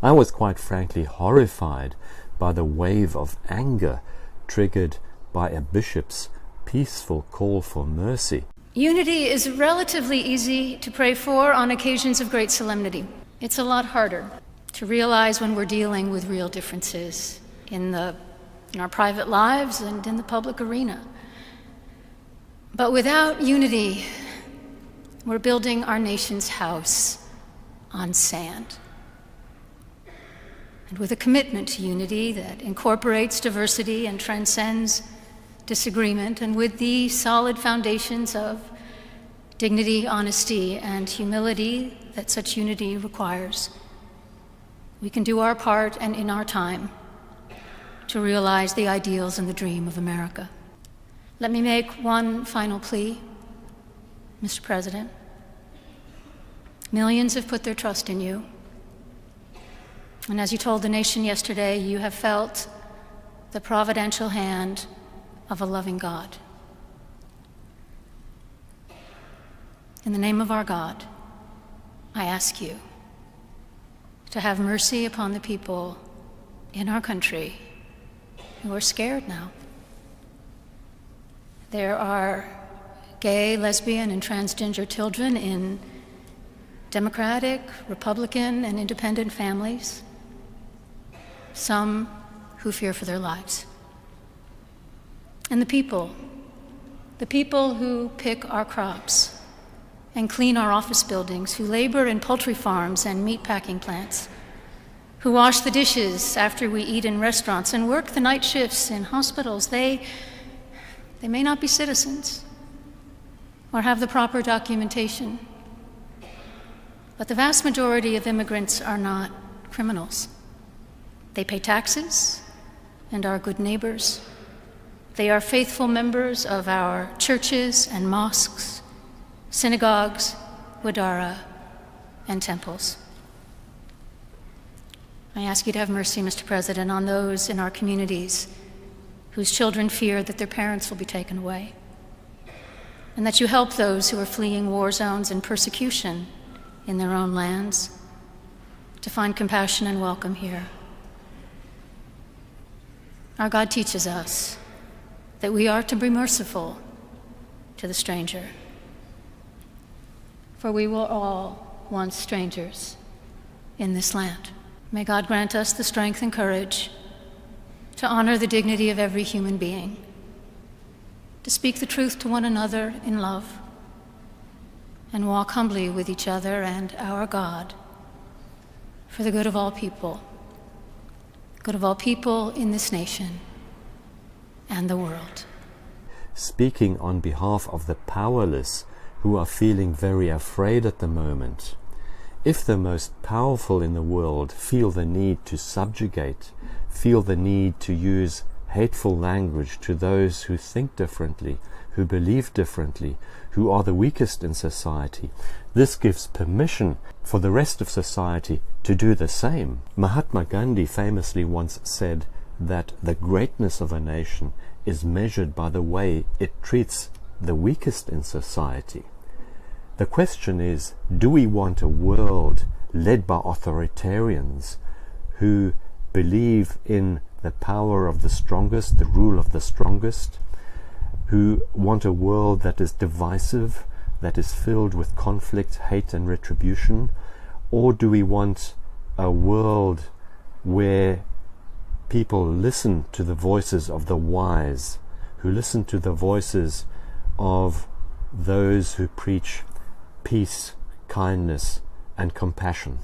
I was quite frankly horrified by the wave of anger triggered by a bishop's peaceful call for mercy. Unity is relatively easy to pray for on occasions of great solemnity. It's a lot harder to realize when we're dealing with real differences in our private lives and in the public arena. But without unity, we're building our nation's house on sand. And with a commitment to unity that incorporates diversity and transcends disagreement, and with the solid foundations of dignity, honesty, and humility that such unity requires, we can do our part and in our time to realize the ideals and the dream of America. Let me make one final plea, Mr. President. Millions have put their trust in you. And as you told the nation yesterday, you have felt the providential hand of a loving God. In the name of our God, I ask you to have mercy upon the people in our country who are scared now. There are gay, lesbian, and transgender children in Democratic, Republican, and independent families, some who fear for their lives. And the people who pick our crops and clean our office buildings, who labor in poultry farms and meat packing plants, who wash the dishes after we eat in restaurants and work the night shifts in hospitals, they may not be citizens or have the proper documentation, but the vast majority of immigrants are not criminals. They pay taxes and are good neighbors. They are faithful members of our churches and mosques, synagogues, wadara, and temples. I ask you to have mercy, Mr. President, on those in our communities whose children fear that their parents will be taken away, and that you help those who are fleeing war zones and persecution in their own lands to find compassion and welcome here. Our God teaches us that we are to be merciful to the stranger, for we were all once strangers in this land. May God grant us the strength and courage to honor the dignity of every human being, to speak the truth to one another in love, and walk humbly with each other and our God for the good of all people in this nation and the world. Speaking on behalf of the powerless who are feeling very afraid at the moment, if the most powerful in the world feel the need to subjugate, feel the need to use hateful language to those who think differently, who believe differently, who are the weakest in society, this gives permission for the rest of society to do the same. Mahatma Gandhi famously once said that the greatness of a nation is measured by the way it treats the weakest in society. The question is, do we want a world led by authoritarians who believe in the power of the strongest, the rule of the strongest, who want a world that is divisive, that is filled with conflict, hate, and retribution? Or do we want a world where people listen to the voices of the wise, who listen to the voices of those who preach peace, kindness, and compassion?